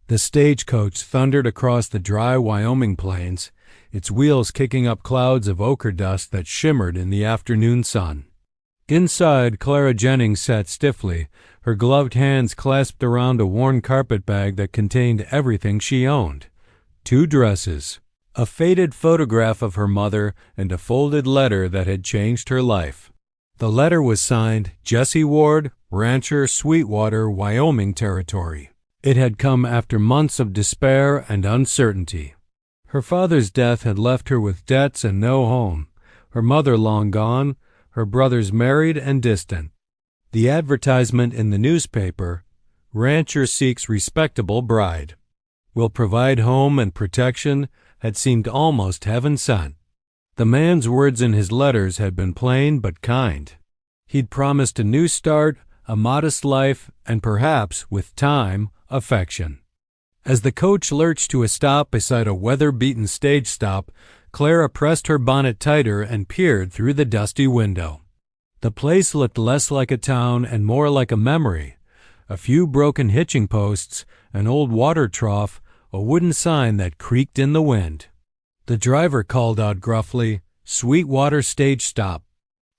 The stagecoach thundered across the dry Wyoming plains, its wheels kicking up clouds of ochre dust that shimmered in the afternoon sun. Inside, Clara Jennings sat stiffly, her gloved hands clasped around a worn carpet bag that contained everything she owned: 2 dresses, a faded photograph of her mother, and a folded letter that had changed her life. The letter was signed Jesse Ward, Rancher, Sweetwater, Wyoming Territory. It had come after months of despair and uncertainty. Her father's death had left her with debts and no home, her mother long gone, her brothers married and distant. The advertisement in the newspaper, "Rancher seeks respectable bride. Will provide home and protection," had seemed almost heaven-sent. The man's words in his letters had been plain but kind. He'd promised a new start, a modest life, and perhaps, with time, affection. As the coach lurched to a stop beside a weather-beaten stage stop, Clara pressed her bonnet tighter and peered through the dusty window. The place looked less like a town and more like a memory. A few broken hitching posts, an old water trough, a wooden sign that creaked in the wind. The driver called out gruffly, "Sweetwater stage stop."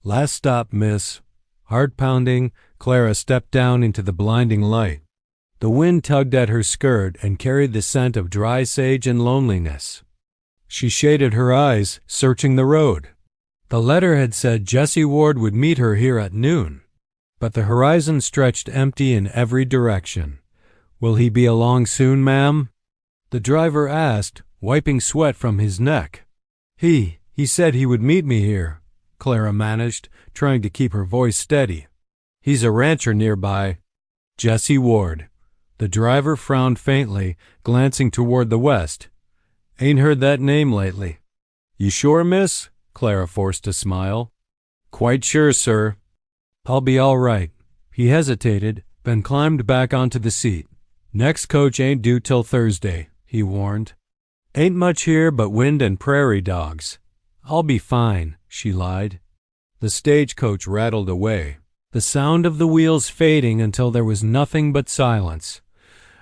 "Last stop, miss." Heart pounding, Clara stepped down into the blinding light. The wind tugged at her skirt and carried the scent of dry sage and loneliness. She shaded her eyes, searching the road. The letter had said Jesse Ward would meet her here at noon, but the horizon stretched empty in every direction. "Will he be along soon, ma'am?" the driver asked, wiping sweat from his neck. He said he would meet me here," Clara managed, trying to keep her voice steady. "He's a rancher nearby." "Jesse Ward." The driver frowned faintly, glancing toward the west. "Ain't heard that name lately." "You sure, miss?" Clara forced a smile. "Quite sure, sir." "I'll be all right." He hesitated, then climbed back onto the seat. "Next coach ain't due till Thursday," he warned. "Ain't much here but wind and prairie dogs." "I'll be fine," she lied. The stagecoach rattled away, the sound of the wheels fading until there was nothing but silence,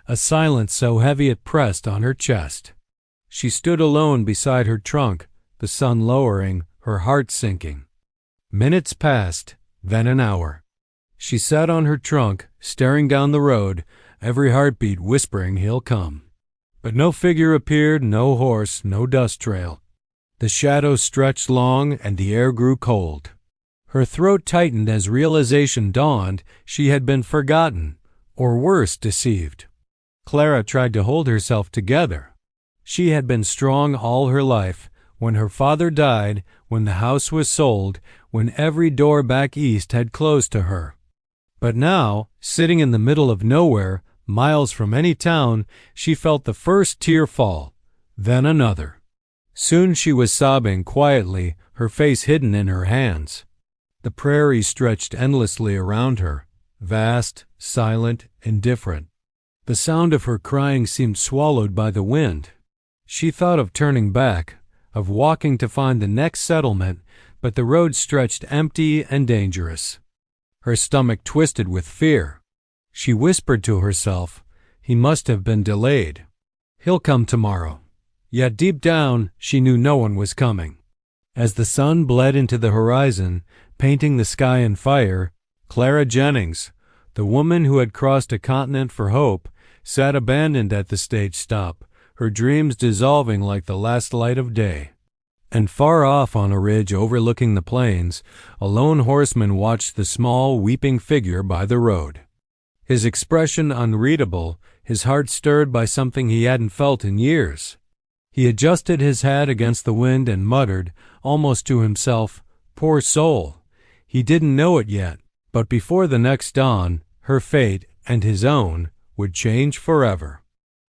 a silence so heavy it pressed on her chest. She stood alone beside her trunk, the sun lowering, her heart sinking. Minutes passed, then an hour. She sat on her trunk, staring down the road, every heartbeat whispering he'll come. But no figure appeared, no horse, no dust trail. The shadows stretched long, and the air grew cold. Her throat tightened as realization dawned she had been forgotten, or worse, deceived. Clara tried to hold herself together. She had been strong all her life. When her father died, when the house was sold, when every door back east had closed to her. But now, sitting in the middle of nowhere, miles from any town, she felt the first tear fall, then another. Soon she was sobbing quietly, her face hidden in her hands. The prairies stretched endlessly around her, vast, silent, indifferent. The sound of her crying seemed swallowed by the wind. She thought of turning back, of walking to find the next settlement, but the road stretched empty and dangerous. Her stomach twisted with fear. She whispered to herself, "He must have been delayed. He'll come tomorrow." Yet deep down, she knew no one was coming. As the sun bled into the horizon, painting the sky in fire, Clara Jennings, the woman who had crossed a continent for hope, sat abandoned at the stage stop, her dreams dissolving like the last light of day. And far off on a ridge overlooking the plains, a lone horseman watched the small, weeping figure by the road. His expression unreadable, his heart stirred by something he hadn't felt in years. He adjusted his hat against the wind and muttered, almost to himself, "Poor soul." He didn't know it yet, but before the next dawn, her fate, and his own, would change forever.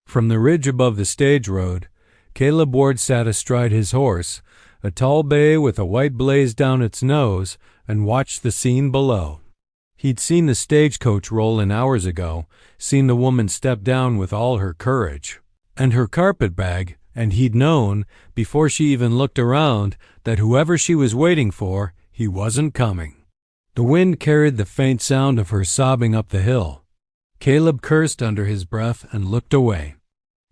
From the ridge above the stage road, Caleb Ward sat astride his horse, a tall bay with a white blaze down its nose, and watched the scene below. He'd seen the stagecoach roll in hours ago, seen the woman step down with all her courage, and her carpet bag, and he'd known, before she even looked around, that whoever she was waiting for, he wasn't coming. The wind carried the faint sound of her sobbing up the hill. Caleb cursed under his breath and looked away.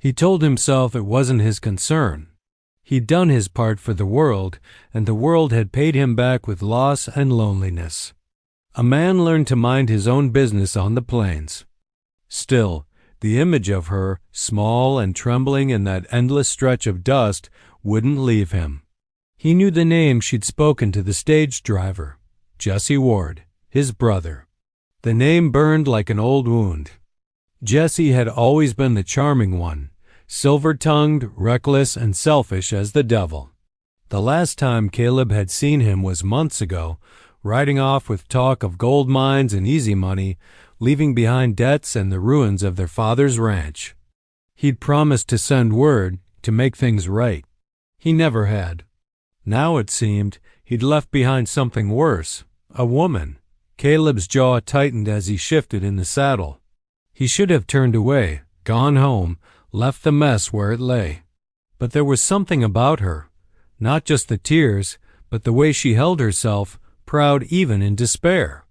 He told himself it wasn't his concern. He'd done his part for the world, and the world had paid him back with loss and loneliness. A man learned to mind his own business on the plains. Still, the image of her, small and trembling in that endless stretch of dust, wouldn't leave him. He knew the name she'd spoken to the stage driver, Jesse Ward, his brother. The name burned like an old wound. Jesse had always been the charming one, silver-tongued, reckless, and selfish as the devil. The last time Caleb had seen him was months ago, riding off with talk of gold mines and easy money, leaving behind debts and the ruins of their father's ranch. He'd promised to send word to make things right. He never had. Now it seemed he'd left behind something worse, a woman. Caleb's jaw tightened as he shifted in the saddle. He should have turned away, gone home, left the mess where it lay. But there was something about her, not just the tears, but the way she held herself, proud even in despair.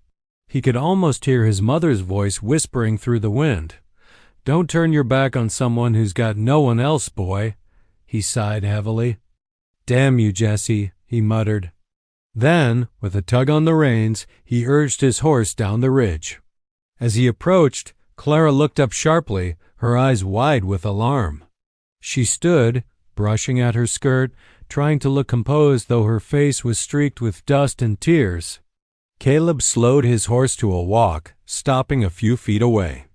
He could almost hear his mother's voice whispering through the wind. "Don't turn your back on someone who's got no one else, boy." He sighed heavily. "Damn you, Jesse," he muttered. Then, with a tug on the reins, he urged his horse down the ridge. As he approached, Clara looked up sharply, her eyes wide with alarm. She stood, brushing at her skirt, trying to look composed though her face was streaked with dust and tears. Caleb slowed his horse to a walk, stopping a few feet away.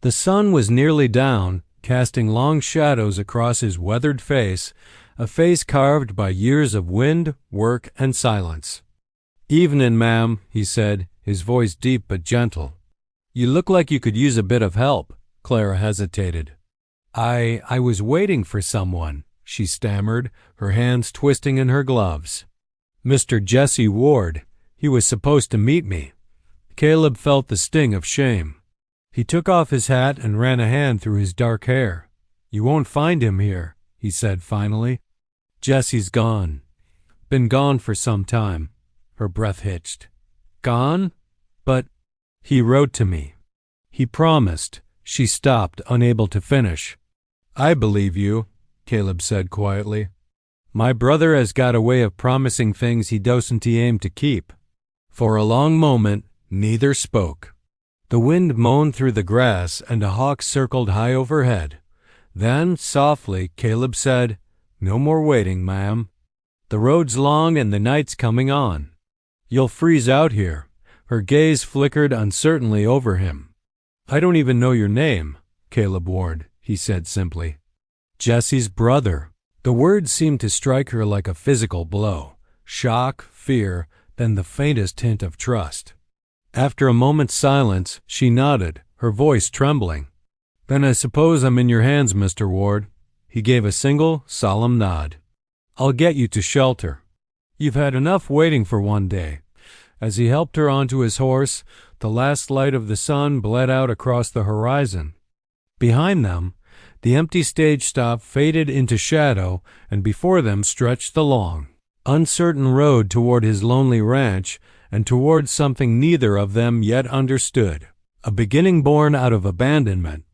The sun was nearly down, casting long shadows across his weathered face, a face carved by years of wind, work, and silence. "Evenin', ma'am," he said, his voice deep but gentle. "You look like you could use a bit of help." Clara hesitated. I was waiting for someone," she stammered, her hands twisting in her gloves. "Mr. Jesse Ward. He was supposed to meet me." Caleb felt the sting of shame. He took off his hat and ran a hand through his dark hair. "You won't find him here," he said finally. "Jesse's gone. Been gone for some time." Her breath hitched. "Gone? But he wrote to me. He promised." She stopped, unable to finish. "I believe you," Caleb said quietly. "My brother has got a way of promising things he doesn't aim to keep." For a long moment, neither spoke. The wind moaned through the grass and a hawk circled high overhead. Then, softly, Caleb said, "No more waiting, ma'am. The road's long and the night's coming on. You'll freeze out here." Her gaze flickered uncertainly over him. "I don't even know your name, Caleb Ward," he said simply. "Jesse's brother." The words seemed to strike her like a physical blow. Shock, fear, then the faintest hint of trust. After a moment's silence, she nodded, her voice trembling. "Then I suppose I'm in your hands, Mr. Ward." He gave a single, solemn nod. "I'll get you to shelter. You've had enough waiting for one day." As he helped her onto his horse, the last light of the sun bled out across the horizon. Behind them, the empty stage stop faded into shadow, and before them stretched the long, uncertain road toward his lonely ranch and toward something neither of them yet understood, a beginning born out of abandonment.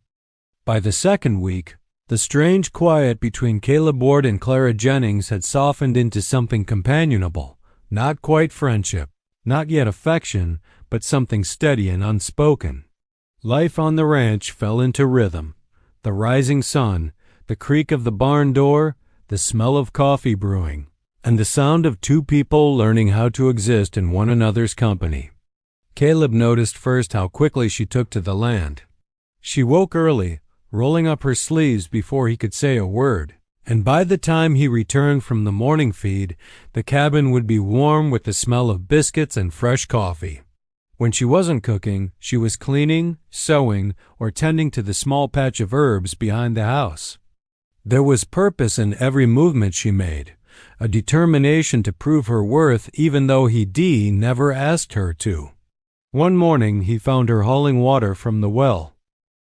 By the second week, the strange quiet between Caleb Ward and Clara Jennings had softened into something companionable, not quite friendship, not yet affection, but something steady and unspoken. Life on the ranch fell into rhythm. The rising sun, the creak of the barn door, the smell of coffee brewing, and the sound of two people learning how to exist in one another's company. Caleb noticed first how quickly she took to the land. She woke early, rolling up her sleeves before he could say a word, and by the time he returned from the morning feed, the cabin would be warm with the smell of biscuits and fresh coffee. When she wasn't cooking, she was cleaning, sewing, or tending to the small patch of herbs behind the house. There was purpose in every movement she made, a determination to prove her worth even though he never asked her to. One morning he found her hauling water from the well.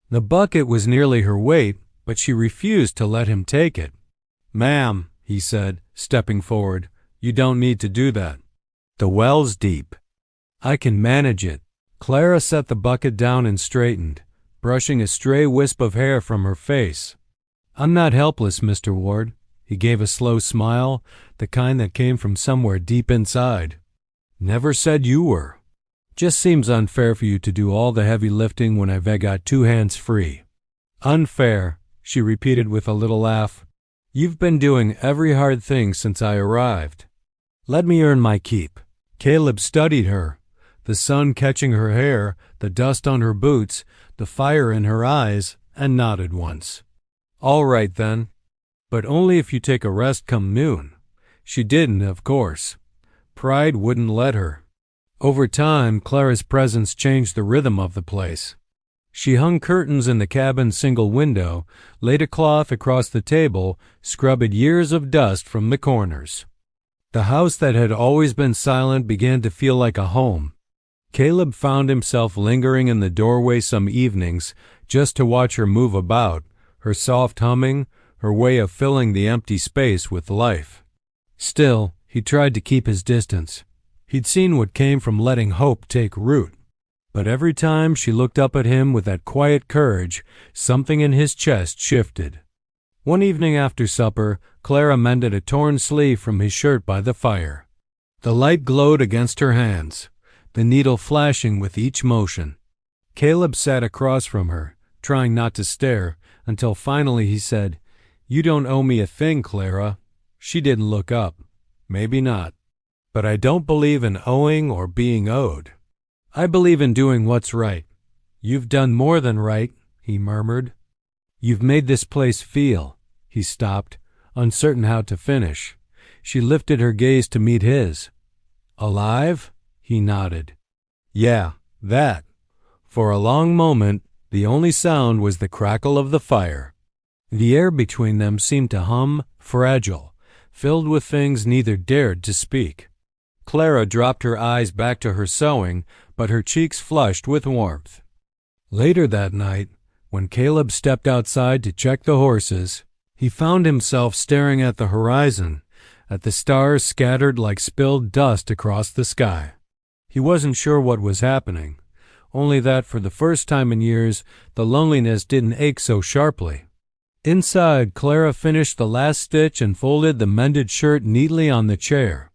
The bucket was nearly her weight, but she refused to let him take it. "Ma'am," he said, stepping forward, "you don't need to do that. The well's deep. I can manage it." Clara set the bucket down and straightened, brushing a stray wisp of hair from her face. I'm not helpless, Mr. Ward. He gave a slow smile, the kind that came from somewhere deep inside. Never said you were. Just seems unfair for you to do all the heavy lifting when I've got two hands free. Unfair, she repeated with a little laugh. You've been doing every hard thing since I arrived. Let me earn my keep. Caleb studied her, the sun catching her hair, the dust on her boots, the fire in her eyes, and nodded once. All right, then. But only if you take a rest come noon. She didn't, of course. Pride wouldn't let her. Over time, Clara's presence changed the rhythm of the place. She hung curtains in the cabin's single window, laid a cloth across the table, scrubbed years of dust from the corners. The house that had always been silent began to feel like a home. Caleb found himself lingering in the doorway some evenings just to watch her move about, her soft humming, her way of filling the empty space with life. Still, he tried to keep his distance. He'd seen what came from letting hope take root. But every time she looked up at him with that quiet courage, something in his chest shifted. One evening after supper, Clara mended a torn sleeve from his shirt by the fire. The light glowed against her hands, the needle flashing with each motion. Caleb sat across from her, trying not to stare, until finally he said, "You don't owe me a thing, Clara." She didn't look up. Maybe not. But I don't believe in owing or being owed. I believe in doing what's right. You've done more than right, he murmured. You've made this place feel. He stopped, uncertain how to finish. She lifted her gaze to meet his. Alive? He nodded. Yeah, that. For a long moment, the only sound was the crackle of the fire. The air between them seemed to hum, fragile, filled with things neither dared to speak. Clara dropped her eyes back to her sewing, but her cheeks flushed with warmth. Later that night, when Caleb stepped outside to check the horses, he found himself staring at the horizon, at the stars scattered like spilled dust across the sky. He wasn't sure what was happening, only that for the first time in years, the loneliness didn't ache so sharply. Inside, Clara finished the last stitch and folded the mended shirt neatly on the chair.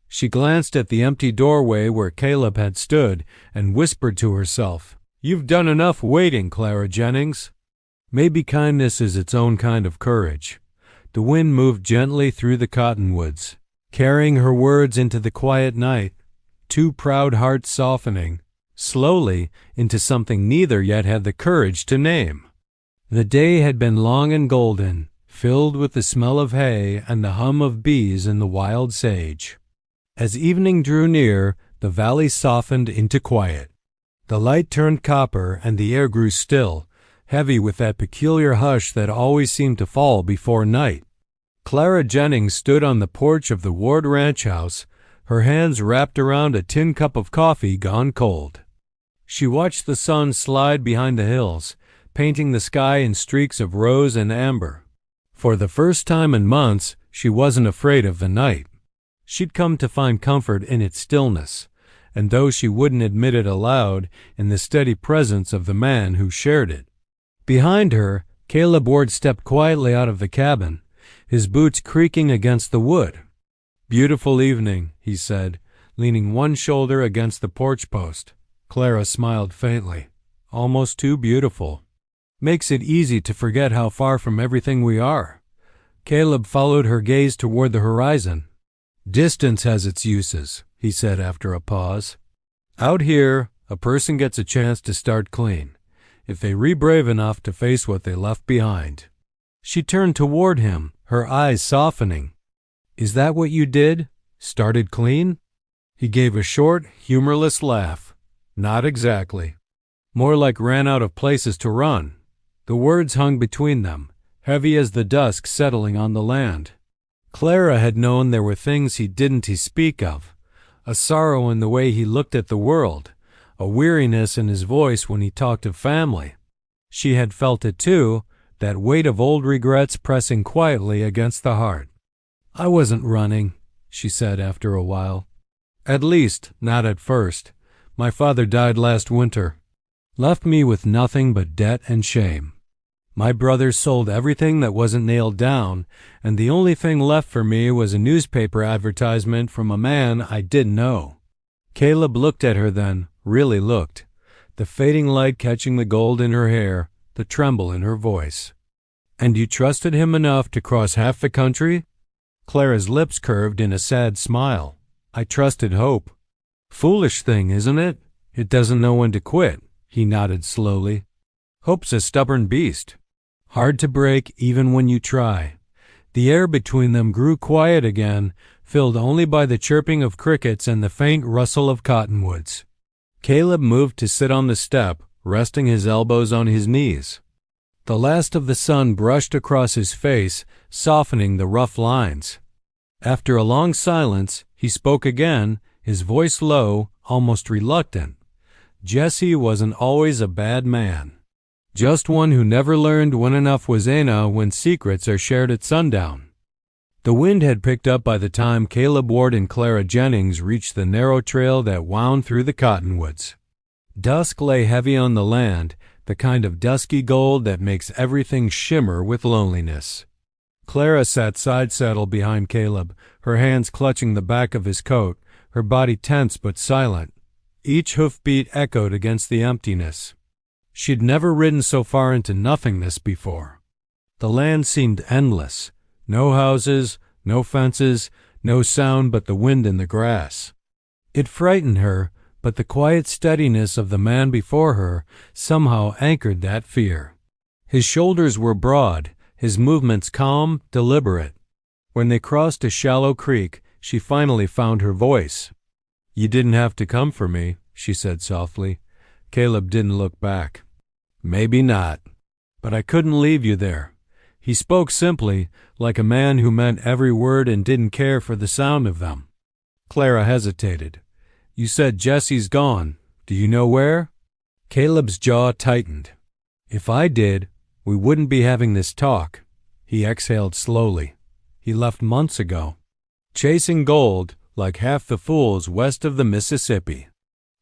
She glanced at the empty doorway where Caleb had stood and whispered to herself, "You've done enough waiting, Clara Jennings." Maybe kindness is its own kind of courage. The wind moved gently through the cottonwoods, carrying her words into the quiet night, two proud hearts softening, slowly, into something neither yet had the courage to name. The day had been long and golden, filled with the smell of hay and the hum of bees in the wild sage. As evening drew near, the valley softened into quiet. The light turned copper and the air grew still, heavy with that peculiar hush that always seemed to fall before night. Clara Jennings stood on the porch of the Ward ranch house, her hands wrapped around a tin cup of coffee gone cold. She watched the sun slide behind the hills, painting the sky in streaks of rose and amber. For the first time in months, she wasn't afraid of the night. She'd come to find comfort in its stillness, and though she wouldn't admit it aloud, in the steady presence of the man who shared it. Behind her, Caleb Ward stepped quietly out of the cabin, his boots creaking against the wood. "Beautiful evening," he said, leaning one shoulder against the porch post. Clara smiled faintly. "Almost too beautiful. Makes it easy to forget how far from everything we are." Caleb followed her gaze toward the horizon. "Distance has its uses," he said after a pause. "Out here, a person gets a chance to start clean, if they be brave enough to face what they left behind." She turned toward him, her eyes softening. "Is that what you did? Started clean?" He gave a short, humorless laugh. "Not exactly. More like ran out of places to run." The words hung between them, heavy as the dusk settling on the land. Clara had known there were things he didn't speak of, a sorrow in the way he looked at the world, a weariness in his voice when he talked of family. She had felt it too, that weight of old regrets pressing quietly against the heart. "I wasn't running," she said after a while. "At least, not at first. My father died last winter. Left me with nothing but debt and shame. My brothers sold everything that wasn't nailed down, and the only thing left for me was a newspaper advertisement from a man I didn't know. Caleb looked at her then, really looked, the fading light catching the gold in her hair, the tremble in her voice. And you trusted him enough to cross half the country? Clara's lips curved in a sad smile. I trusted Hope. Foolish thing, isn't it? It doesn't know when to quit, he nodded slowly. Hope's a stubborn beast. Hard to break even when you try. The air between them grew quiet again, filled only by the chirping of crickets and the faint rustle of cottonwoods. Caleb moved to sit on the step, resting his elbows on his knees. The last of the sun brushed across his face, softening the rough lines. After a long silence, he spoke again, his voice low, almost reluctant. Jesse wasn't always a bad man. Just one who never learned when enough was enough when secrets are shared at sundown. The wind had picked up by the time Caleb Ward and Clara Jennings reached the narrow trail that wound through the cottonwoods. Dusk lay heavy on the land, the kind of dusky gold that makes everything shimmer with loneliness. Clara sat side-saddle behind Caleb, her hands clutching the back of his coat, her body tense but silent. Each hoofbeat echoed against the emptiness. She'd never ridden so far into nothingness before. The land seemed endless. No houses, no fences, no sound but the wind in the grass. It frightened her, but the quiet steadiness of the man before her somehow anchored that fear. His shoulders were broad, his movements calm, deliberate. When they crossed a shallow creek, she finally found her voice. "You didn't have to come for me," she said softly. Caleb didn't look back. "Maybe not. But I couldn't leave you there." He spoke simply, like a man who meant every word and didn't care for the sound of them. Clara hesitated. "You said Jesse's gone. Do you know where?" Caleb's jaw tightened. "If I did, we wouldn't be having this talk." He exhaled slowly. "He left months ago. Chasing gold, like half the fools west of the Mississippi.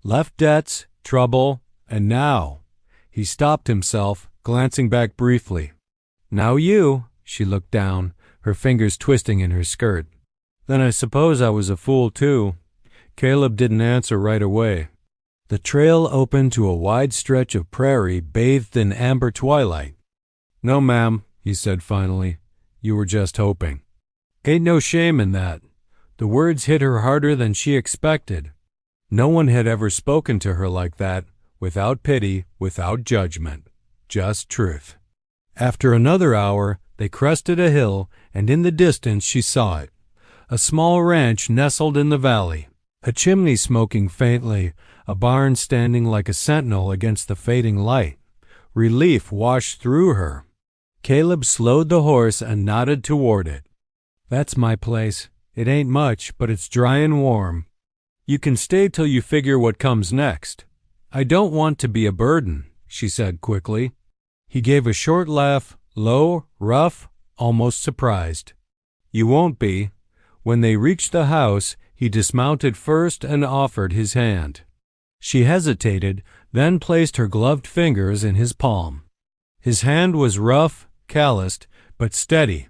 Left debts, trouble, and now—" He stopped himself, glancing back briefly. "Now you," she looked down, her fingers twisting in her skirt. "Then I suppose I was a fool too." Caleb didn't answer right away. The trail opened to a wide stretch of prairie bathed in amber twilight. "No, ma'am," he said finally. "You were just hoping." Ain't no shame in that. The words hit her harder than she expected. No one had ever spoken to her like that, without pity, without judgment, just truth. After another hour, they crested a hill, and in the distance she saw it. A small ranch nestled in the valley, a chimney smoking faintly, a barn standing like a sentinel against the fading light. Relief washed through her. Caleb slowed the horse and nodded toward it. "That's my place. It ain't much, but it's dry and warm. You can stay till you figure what comes next." "I don't want to be a burden," she said quickly. He gave a short laugh, low, rough, almost surprised. "You won't be." When they reached the house, he dismounted first and offered his hand. She hesitated, then placed her gloved fingers in his palm. His hand was rough, calloused, but steady,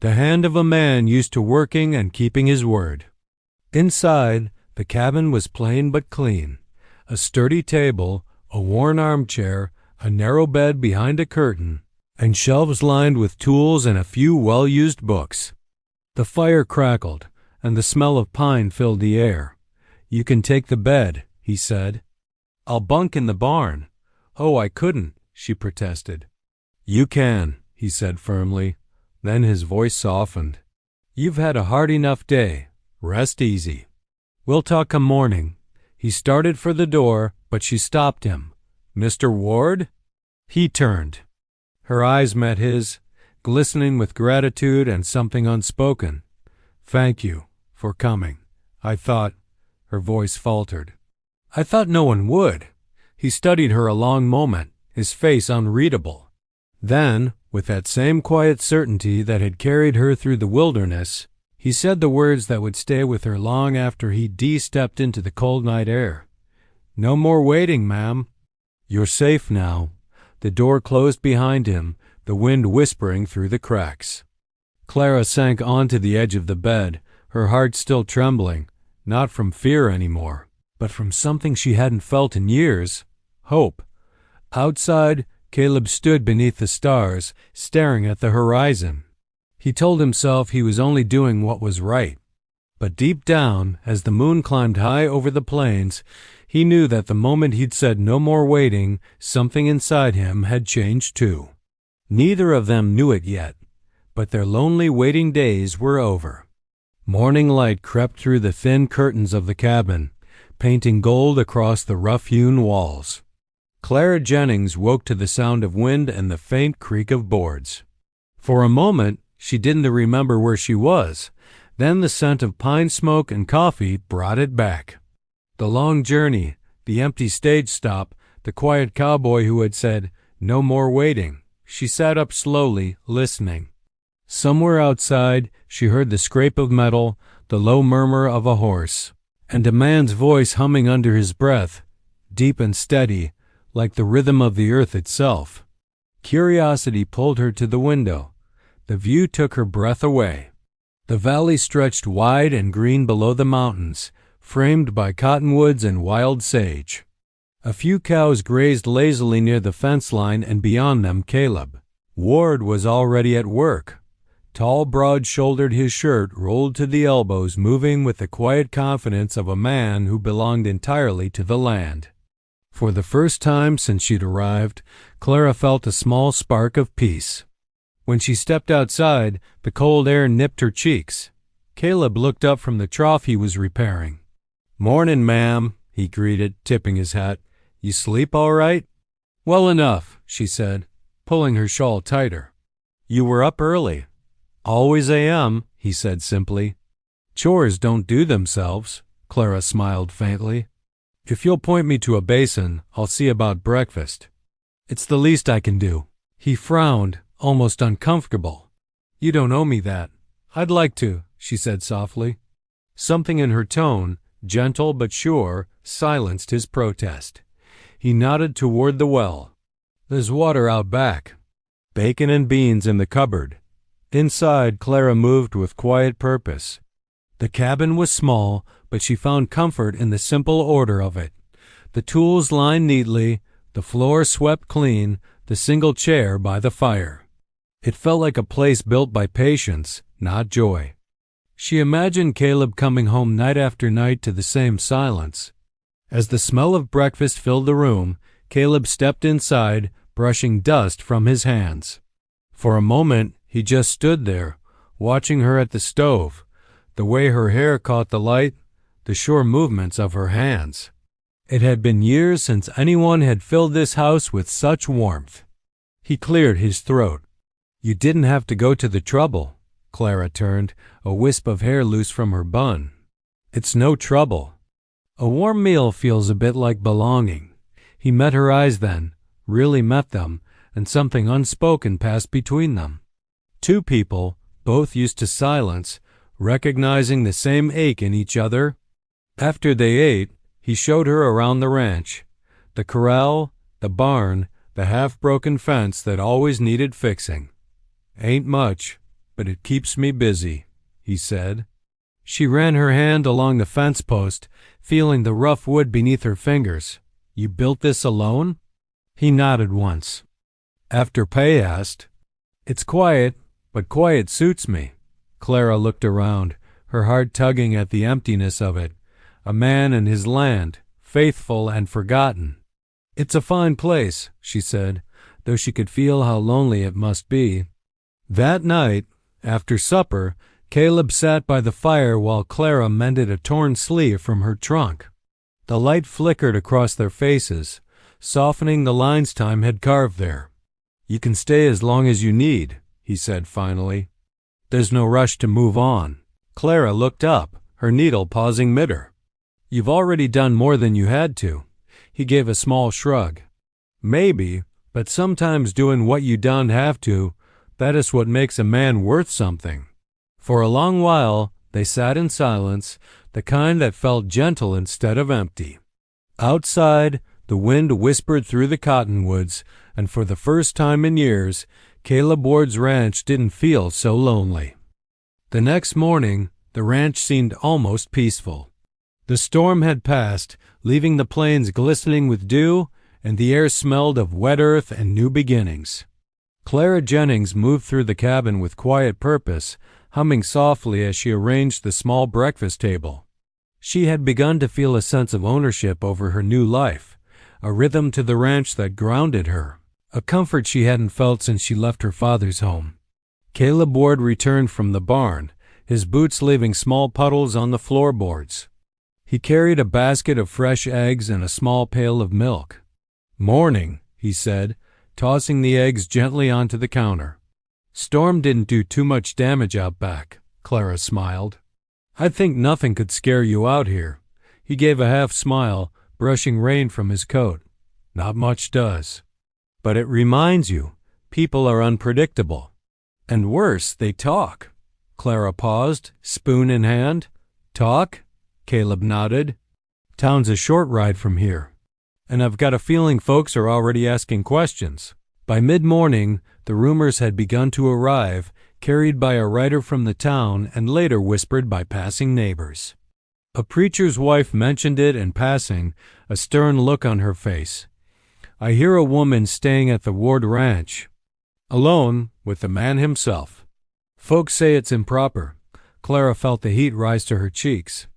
the hand of a man used to working and keeping his word. Inside, the cabin was plain but clean. A sturdy table, a worn armchair, a narrow bed behind a curtain, and shelves lined with tools and a few well-used books. The fire crackled, and the smell of pine filled the air. "You can take the bed," he said. "I'll bunk in the barn." "Oh, I couldn't," she protested. "You can," he said firmly. Then his voice softened. "You've had a hard enough day. Rest easy. We'll talk come morning." He started for the door, but she stopped him. "Mr. Ward?" He turned. Her eyes met his, glistening with gratitude and something unspoken. "Thank you for coming. I thought—" Her voice faltered. "I thought no one would." He studied her a long moment, his face unreadable. Then, with that same quiet certainty that had carried her through the wilderness, he said the words that would stay with her long after he de-stepped into the cold night air. "No more waiting, ma'am. You're safe now." The door closed behind him, the wind whispering through the cracks. Clara sank onto the edge of the bed, her heart still trembling, not from fear anymore, but from something she hadn't felt in years, hope. Outside, Caleb stood beneath the stars, staring at the horizon. He told himself he was only doing what was right. But deep down, as the moon climbed high over the plains, he knew that the moment he'd said no more waiting, something inside him had changed too. Neither of them knew it yet, but their lonely waiting days were over. Morning light crept through the thin curtains of the cabin, painting gold across the rough-hewn walls. Clara Jennings woke to the sound of wind and the faint creak of boards. For a moment, she didn't remember where she was. Then the scent of pine smoke and coffee brought it back. The long journey, the empty stage stop, the quiet cowboy who had said, "No more waiting." She sat up slowly, listening. Somewhere outside, she heard the scrape of metal, the low murmur of a horse, and a man's voice humming under his breath, deep and steady, like the rhythm of the earth itself. Curiosity pulled her to the window. The view took her breath away. The valley stretched wide and green below the mountains, framed by cottonwoods and wild sage. A few cows grazed lazily near the fence line, and beyond them Caleb. Ward was already at work. Tall, broad-shouldered, his shirt rolled to the elbows, moving with the quiet confidence of a man who belonged entirely to the land. For the first time since she'd arrived, Clara felt a small spark of peace. When she stepped outside, the cold air nipped her cheeks. Caleb looked up from the trough he was repairing. "Mornin', ma'am," he greeted, tipping his hat. "You sleep all right?" "Well enough," she said, pulling her shawl tighter. "You were up early." "Always I am," he said simply. "Chores don't do themselves," Clara smiled faintly. "If you'll point me to a basin, I'll see about breakfast." "It's the least I can do." He frowned, almost uncomfortable. "You don't owe me that." "I'd like to," she said softly. Something in her tone, gentle but sure, silenced his protest. He nodded toward the well. "There's water out back. Bacon and beans in the cupboard." Inside, Clara moved with quiet purpose. The cabin was small, but she found comfort in the simple order of it. The tools lined neatly, the floor swept clean, the single chair by the fire. It felt like a place built by patience, not joy. She imagined Caleb coming home night after night to the same silence. As the smell of breakfast filled the room, Caleb stepped inside, brushing dust from his hands. For a moment, he just stood there, watching her at the stove, the way her hair caught the light, the sure movements of her hands. It had been years since anyone had filled this house with such warmth. He cleared his throat. "You didn't have to go to the trouble." Clara turned, a wisp of hair loose from her bun. "It's no trouble. A warm meal feels a bit like belonging." He met her eyes then, really met them, and something unspoken passed between them. Two people, both used to silence, recognizing the same ache in each other. After they ate, he showed her around the ranch, the corral, the barn, the half-broken fence that always needed fixing. "Ain't much, but it keeps me busy," he said. She ran her hand along the fence post, feeling the rough wood beneath her fingers. "You built this alone?" He nodded once. After Pay asked, "It's quiet, but quiet suits me." Clara looked around, her heart tugging at the emptiness of it. A man and his land, faithful and forgotten. "It's a fine place," she said, though she could feel how lonely it must be. That night, after supper, Caleb sat by the fire while Clara mended a torn sleeve from her trunk. The light flickered across their faces, softening the lines time had carved there. "You can stay as long as you need," he said finally. "There's no rush to move on." Clara looked up, her needle pausing mid-her. "You've already done more than you had to." He gave a small shrug. "Maybe, but sometimes doing what you don't have to, that is what makes a man worth something." For a long while they sat in silence, the kind that felt gentle instead of empty. Outside, the wind whispered through the cottonwoods, and for the first time in years, Caleb Ward's ranch didn't feel so lonely. The next morning, the ranch seemed almost peaceful. The storm had passed, leaving the plains glistening with dew, and the air smelled of wet earth and new beginnings. Clara Jennings moved through the cabin with quiet purpose, humming softly as she arranged the small breakfast table. She had begun to feel a sense of ownership over her new life, a rhythm to the ranch that grounded her, a comfort she hadn't felt since she left her father's home. Caleb Ward returned from the barn, his boots leaving small puddles on the floorboards. He carried a basket of fresh eggs and a small pail of milk. "Morning," he said, tossing the eggs gently onto the counter. "Storm didn't do too much damage out back," Clara smiled. "I think nothing could scare you out here." He gave a half smile, brushing rain from his coat. "Not much does. But it reminds you, people are unpredictable. And worse, they talk." Clara paused, spoon in hand. "Talk?" Caleb nodded. "Town's a short ride from here, and I've got a feeling folks are already asking questions." By mid-morning, the rumors had begun to arrive, carried by a writer from the town and later whispered by passing neighbors. A preacher's wife mentioned it in passing, a stern look on her face. "I hear a woman staying at the Ward Ranch, alone with the man himself." Folks say it's improper. Clara felt the heat rise to her cheeks.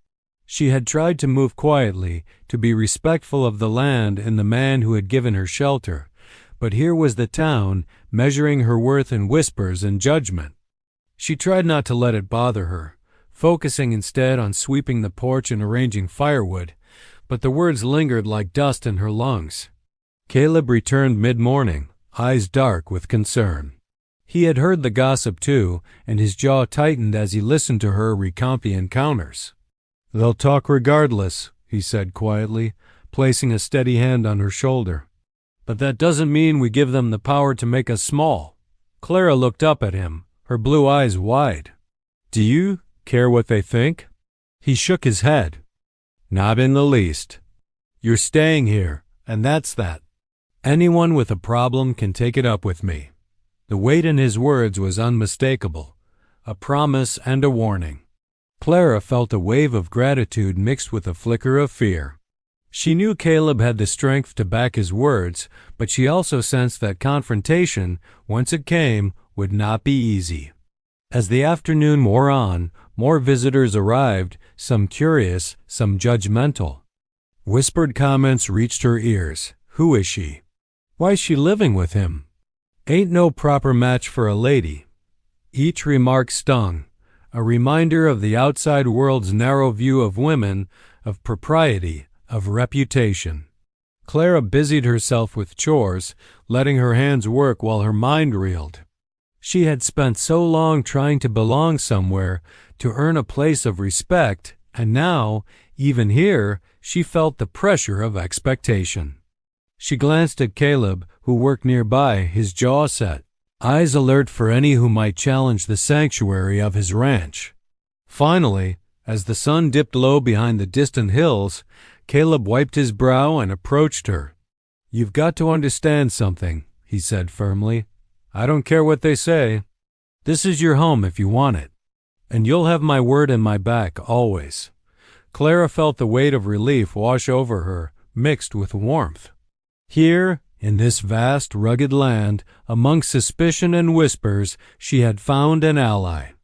She had tried to move quietly, to be respectful of the land and the man who had given her shelter, but here was the town, measuring her worth in whispers and judgment. She tried not to let it bother her, focusing instead on sweeping the porch and arranging firewood, but the words lingered like dust in her lungs. Caleb returned mid-morning, eyes dark with concern. He had heard the gossip too, and his jaw tightened as he listened to her recount the encounters. "They'll talk regardless," he said quietly, placing a steady hand on her shoulder. "But that doesn't mean we give them the power to make us small." Clara looked up at him, her blue eyes wide. "Do you care what they think?" He shook his head. "Not in the least. You're staying here, and that's that. Anyone with a problem can take it up with me." The weight in his words was unmistakable, a promise and a warning. Clara felt a wave of gratitude mixed with a flicker of fear. She knew Caleb had the strength to back his words, but she also sensed that confrontation, once it came, would not be easy. As the afternoon wore on, more visitors arrived, some curious, some judgmental. Whispered comments reached her ears. "Who is she? Why's she living with him? Ain't no proper match for a lady." Each remark stung, a reminder of the outside world's narrow view of women, of propriety, of reputation. Clara busied herself with chores, letting her hands work while her mind reeled. She had spent so long trying to belong somewhere, to earn a place of respect, and now, even here, she felt the pressure of expectation. She glanced at Caleb, who worked nearby, his jaw set, eyes alert for any who might challenge the sanctuary of his ranch. Finally, as the sun dipped low behind the distant hills, Caleb wiped his brow and approached her. "You've got to understand something," he said firmly. "I don't care what they say. This is your home if you want it, and you'll have my word and my back always." Clara felt the weight of relief wash over her, mixed with warmth. Here, in this vast, rugged land, among suspicion and whispers, she had found an ally.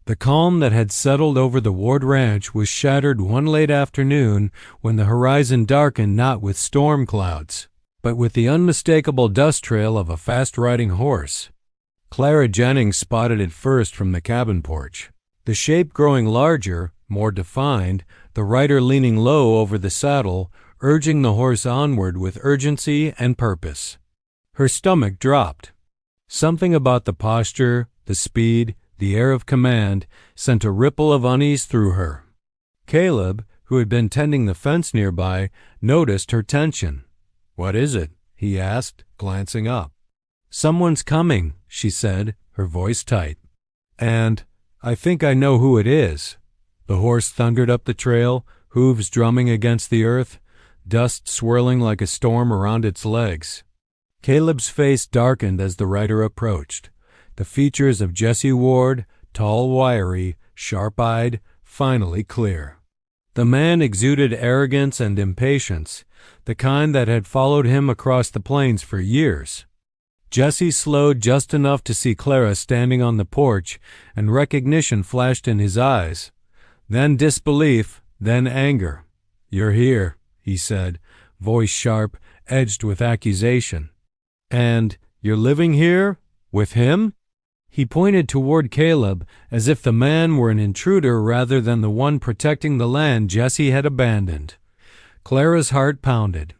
The calm that had settled over the Ward Ranch was shattered one late afternoon when the horizon darkened not with storm clouds, but with the unmistakable dust trail of a fast-riding horse. Clara Jennings spotted it first from the cabin porch, the shape growing larger, more defined, the rider leaning low over the saddle, urging the horse onward with urgency and purpose. Her stomach dropped. Something about the posture, the speed, the air of command sent a ripple of unease through her. Caleb, who had been tending the fence nearby, noticed her tension. "What is it?" he asked, glancing up. "Someone's coming," she said, her voice tight. "And I think I know who it is." The horse thundered up the trail, hooves drumming against the earth, dust swirling like a storm around its legs. Caleb's face darkened as the rider approached. The features of Jesse Ward, tall, wiry, sharp-eyed, finally clear. The man exuded arrogance and impatience, the kind that had followed him across the plains for years. Jesse slowed just enough to see Clara standing on the porch, and recognition flashed in his eyes. Then disbelief, then anger. "You're here," he said, voice sharp, edged with accusation. "And you're living here? With him?" He pointed toward Caleb as if the man were an intruder rather than the one protecting the land Jesse had abandoned. Clara's heart pounded.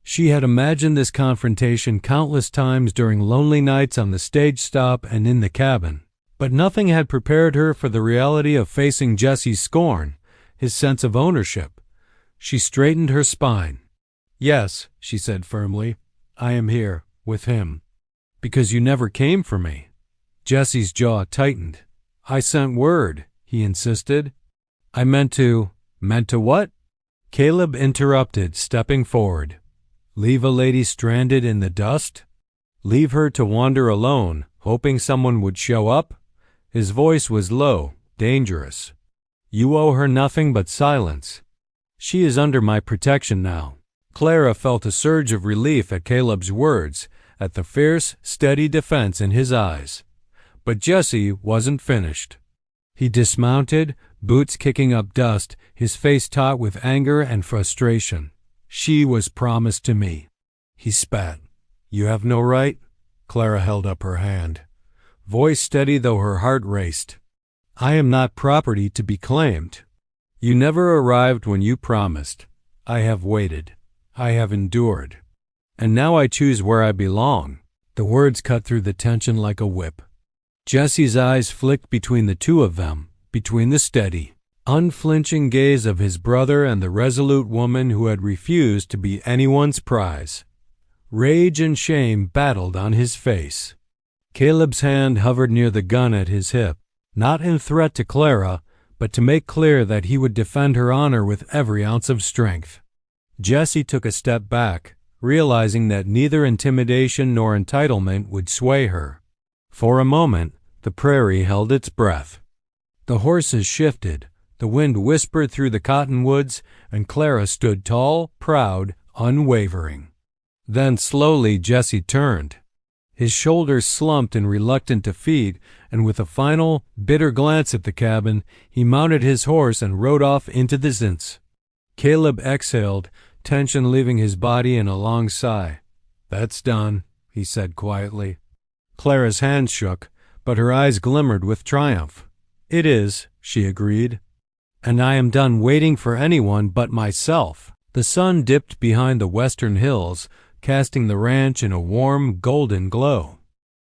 She had imagined this confrontation countless times during lonely nights on the stage stop and in the cabin, but nothing had prepared her for the reality of facing Jesse's scorn, his sense of ownership. She straightened her spine. "Yes," she said firmly, "I am here, with him." "Because you never came for me." Jesse's jaw tightened. "I sent word," he insisted. "I meant to what?" Caleb interrupted, stepping forward. "Leave a lady stranded in the dust? Leave her to wander alone, hoping someone would show up?" His voice was low, dangerous. "You owe her nothing but silence. She is under my protection now." Clara felt a surge of relief at Caleb's words, at the fierce, steady defense in his eyes. But Jesse wasn't finished. He dismounted, boots kicking up dust, his face taut with anger and frustration. "She was promised to me." He spat. "You have no right?" Clara held up her hand, voice steady though her heart raced. "I am not property to be claimed. You never arrived when you promised. I have waited. I have endured. And now I choose where I belong." The words cut through the tension like a whip. Jesse's eyes flicked between the two of them, between the steady, unflinching gaze of his brother and the resolute woman who had refused to be anyone's prize. Rage and shame battled on his face. Caleb's hand hovered near the gun at his hip, not in threat to Clara, but to make clear that he would defend her honor with every ounce of strength. Jesse took a step back, realizing that neither intimidation nor entitlement would sway her. For a moment, the prairie held its breath. The horses shifted, the wind whispered through the cottonwoods, and Clara stood tall, proud, unwavering. Then slowly Jesse turned. His shoulders slumped in reluctant defeat, and with a final, bitter glance at the cabin, he mounted his horse and rode off into the distance. Caleb exhaled, tension leaving his body in a long sigh. "That's done," he said quietly. Clara's hand shook, but her eyes glimmered with triumph. "It is," she agreed. "And I am done waiting for anyone but myself." The sun dipped behind the western hills, casting the ranch in a warm, golden glow.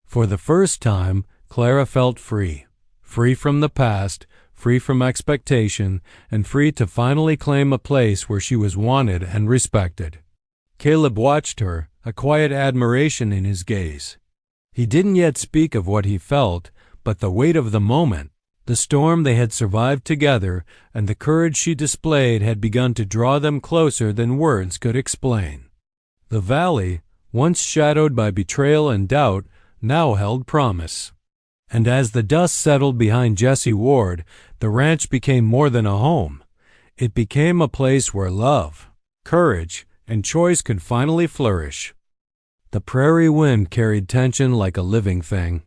For the first time, Clara felt free. Free from the past, free from expectation, and free to finally claim a place where she was wanted and respected. Caleb watched her, a quiet admiration in his gaze. He didn't yet speak of what he felt, but the weight of the moment, the storm they had survived together, and the courage she displayed had begun to draw them closer than words could explain. The valley, once shadowed by betrayal and doubt, now held promise. And as the dust settled behind Jesse Ward, the ranch became more than a home. It became a place where love, courage, and choice could finally flourish. The prairie wind carried tension like a living thing.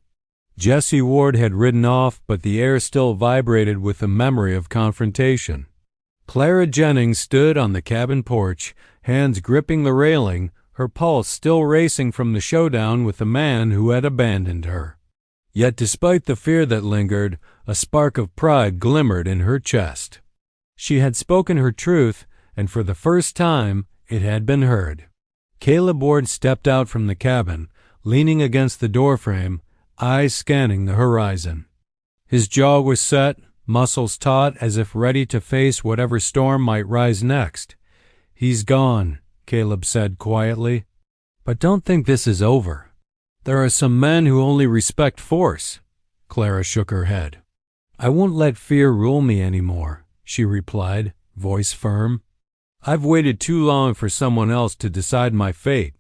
Jesse Ward had ridden off, but the air still vibrated with the memory of confrontation. Clara Jennings stood on the cabin porch, hands gripping the railing, her pulse still racing from the showdown with the man who had abandoned her. Yet despite the fear that lingered, a spark of pride glimmered in her chest. She had spoken her truth, and for the first time it had been heard. Caleb Ward stepped out from the cabin, leaning against the doorframe, eyes scanning the horizon. His jaw was set, muscles taut as if ready to face whatever storm might rise next. "He's gone," Caleb said quietly. "But don't think this is over. There are some men who only respect force." Clara shook her head. "I won't let fear rule me anymore," she replied, voice firm. "I've waited too long for someone else to decide my fate."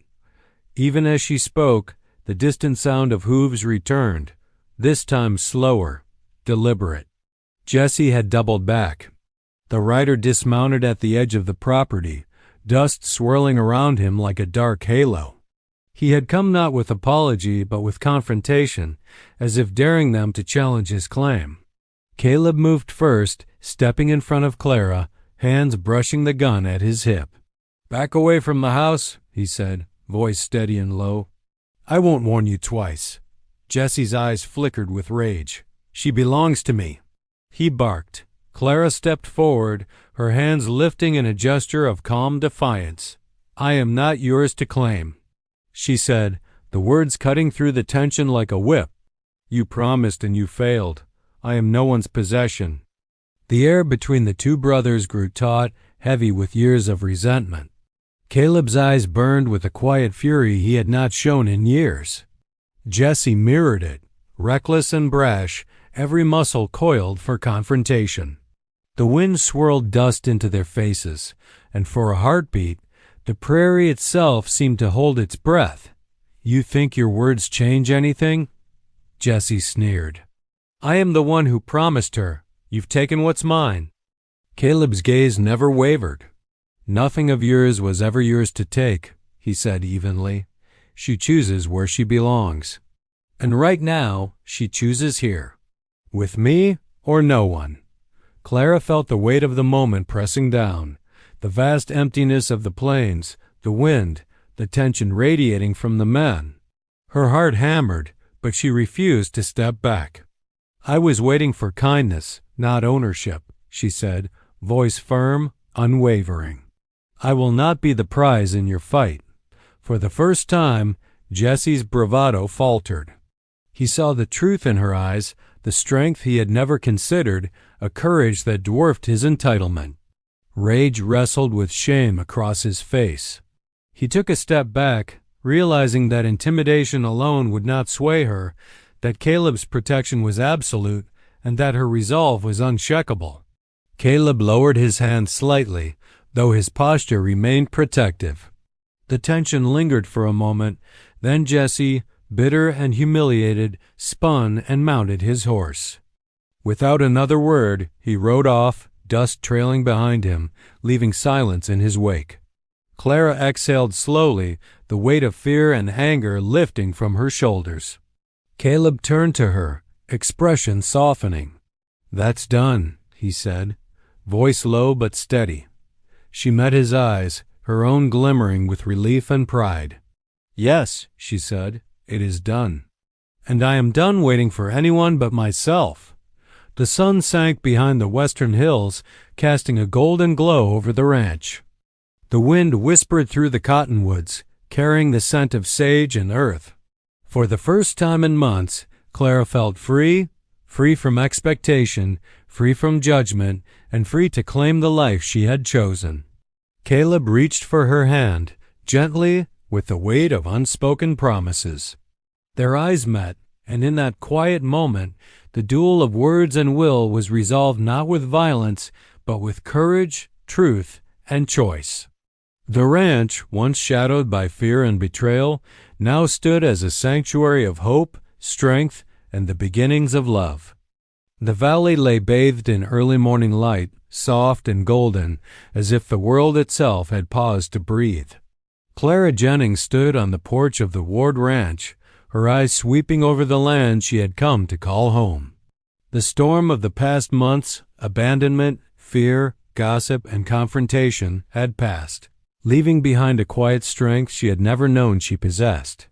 Even as she spoke, the distant sound of hooves returned, this time slower, deliberate. Jesse had doubled back. The rider dismounted at the edge of the property, dust swirling around him like a dark halo. He had come not with apology but with confrontation, as if daring them to challenge his claim. Caleb moved first, stepping in front of Clara, hands brushing the gun at his hip. "Back away from the house," he said, voice steady and low. "I won't warn you twice." Jesse's eyes flickered with rage. "She belongs to me," he barked. Clara stepped forward, her hands lifting in a gesture of calm defiance. "I am not yours to claim," she said, the words cutting through the tension like a whip. "You promised and you failed. I am no one's possession." The air between the two brothers grew taut, heavy with years of resentment. Caleb's eyes burned with a quiet fury he had not shown in years. Jesse mirrored it, reckless and brash, every muscle coiled for confrontation. The wind swirled dust into their faces, and for a heartbeat, the prairie itself seemed to hold its breath. "You think your words change anything?" Jesse sneered. "I am the one who promised her. You've taken what's mine." Caleb's gaze never wavered. "Nothing of yours was ever yours to take," he said evenly. "She chooses where she belongs. And right now, she chooses here. With me or no one." Clara felt the weight of the moment pressing down, the vast emptiness of the plains, the wind, the tension radiating from the men. Her heart hammered, but she refused to step back. "I was waiting for kindness, not ownership," she said, voice firm, unwavering. "I will not be the prize in your fight." For the first time, Jesse's bravado faltered. He saw the truth in her eyes, the strength he had never considered, a courage that dwarfed his entitlement. Rage wrestled with shame across his face. He took a step back, realizing that intimidation alone would not sway her, that Caleb's protection was absolute, and that her resolve was unshakable. Caleb lowered his hand slightly, though his posture remained protective. The tension lingered for a moment, then Jesse, bitter and humiliated, spun and mounted his horse. Without another word, he rode off, dust trailing behind him, leaving silence in his wake. Clara exhaled slowly, the weight of fear and anger lifting from her shoulders. Caleb turned to her, expression softening. "That's done," he said, voice low but steady. She met his eyes, her own glimmering with relief and pride. "Yes," she said, "it is done. And I am done waiting for anyone but myself." The sun sank behind the western hills, casting a golden glow over the ranch. The wind whispered through the cottonwoods, carrying the scent of sage and earth. For the first time in months, Clara felt free, free from expectation, free from judgment, and free to claim the life she had chosen. Caleb reached for her hand, gently, with the weight of unspoken promises. Their eyes met, and in that quiet moment, the duel of words and will was resolved not with violence, but with courage, truth, and choice. The ranch, once shadowed by fear and betrayal, now stood as a sanctuary of hope, strength, and the beginnings of love. The valley lay bathed in early morning light, soft and golden, as if the world itself had paused to breathe. Clara Jennings stood on the porch of the Ward Ranch, her eyes sweeping over the land she had come to call home. The storm of the past months, abandonment, fear, gossip, and confrontation, had passed, leaving behind a quiet strength she had never known she possessed.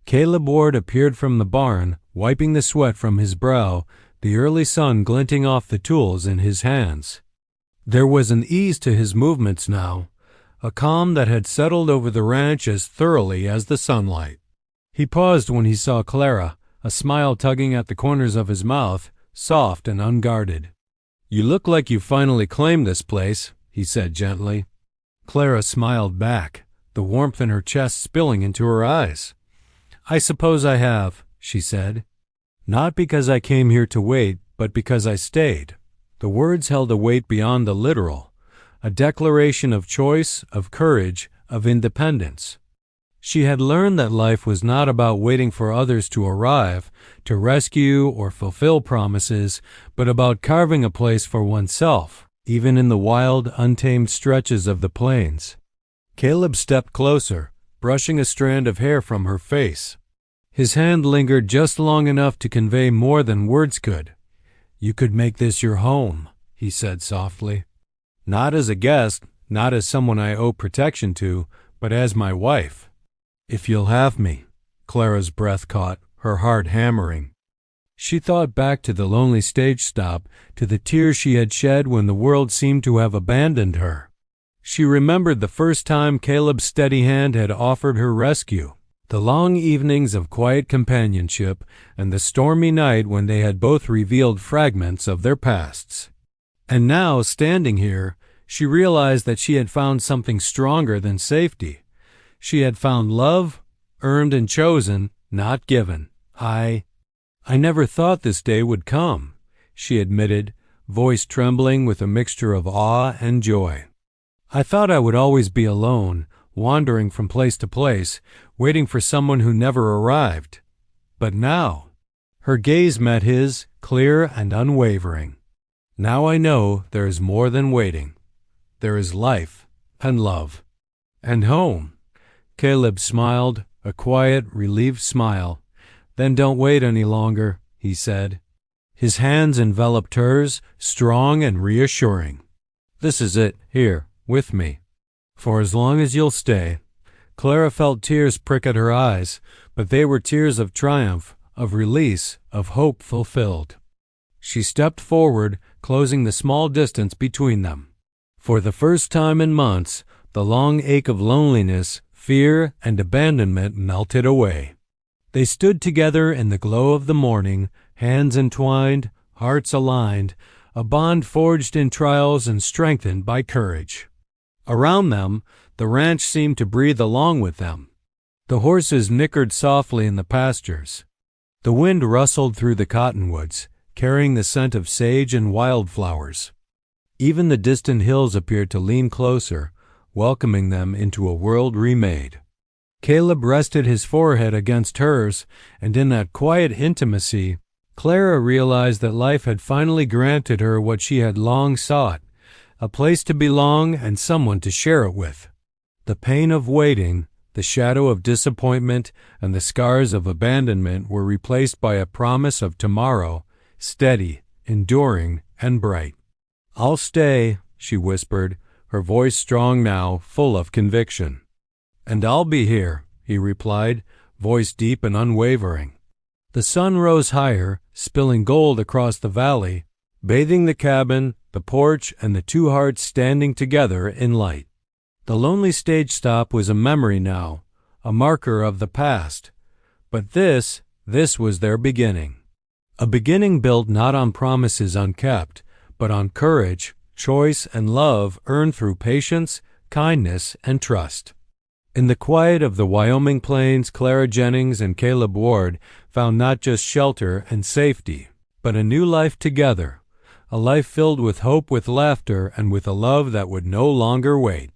Caleb Ward appeared from the barn, wiping the sweat from his brow, the early sun glinting off the tools in his hands. There was an ease to his movements now, a calm that had settled over the ranch as thoroughly as the sunlight. He paused when he saw Clara, a smile tugging at the corners of his mouth, soft and unguarded. "You look like you finally claimed this place," he said gently. Clara smiled back, the warmth in her chest spilling into her eyes. "I suppose I have," she said. "Not because I came here to wait, but because I stayed." The words held a weight beyond the literal, a declaration of choice, of courage, of independence. She had learned that life was not about waiting for others to arrive, to rescue or fulfill promises, but about carving a place for oneself, even in the wild, untamed stretches of the plains. Caleb stepped closer, brushing a strand of hair from her face. His hand lingered just long enough to convey more than words could. "You could make this your home," he said softly. "Not as a guest, not as someone I owe protection to, but as my wife. If you'll have me." Clara's breath caught, her heart hammering. She thought back to the lonely stage stop, to the tears she had shed when the world seemed to have abandoned her. She remembered the first time Caleb's steady hand had offered her rescue, the long evenings of quiet companionship, and the stormy night when they had both revealed fragments of their pasts. And now, standing here, she realized that she had found something stronger than safety. She had found love, earned and chosen, not given. I never thought this day would come," she admitted, voice trembling with a mixture of awe and joy. "I thought I would always be alone, wandering from place to place, waiting for someone who never arrived. But now," her gaze met his, clear and unwavering, "now I know there is more than waiting. There is life and love and home." Caleb smiled, a quiet, relieved smile. "Then don't wait any longer," he said. His hands enveloped hers, strong and reassuring. "This is it, here, with me. For as long as you'll stay." Clara felt tears prick at her eyes, but they were tears of triumph, of release, of hope fulfilled. She stepped forward, closing the small distance between them. For the first time in months, the long ache of loneliness, fear, and abandonment melted away. They stood together in the glow of the morning, hands entwined, hearts aligned, a bond forged in trials and strengthened by courage. Around them, the ranch seemed to breathe along with them. The horses nickered softly in the pastures. The wind rustled through the cottonwoods, carrying the scent of sage and wildflowers. Even the distant hills appeared to lean closer, welcoming them into a world remade. Caleb rested his forehead against hers, and in that quiet intimacy, Clara realized that life had finally granted her what she had long sought, a place to belong and someone to share it with. The pain of waiting, the shadow of disappointment, and the scars of abandonment were replaced by a promise of tomorrow, steady, enduring, and bright. "I'll stay," she whispered, her voice strong now, full of conviction. "And I'll be here," he replied, voice deep and unwavering. The sun rose higher, spilling gold across the valley, bathing the cabin, the porch, and the two hearts standing together in light. The lonely stage stop was a memory now, a marker of the past. But this was their beginning. A beginning built not on promises unkept, but on courage, choice, and love earned through patience, kindness, and trust. In the quiet of the Wyoming plains, Clara Jennings and Caleb Ward found not just shelter and safety, but a new life together, a life filled with hope, with laughter, and with a love that would no longer wait.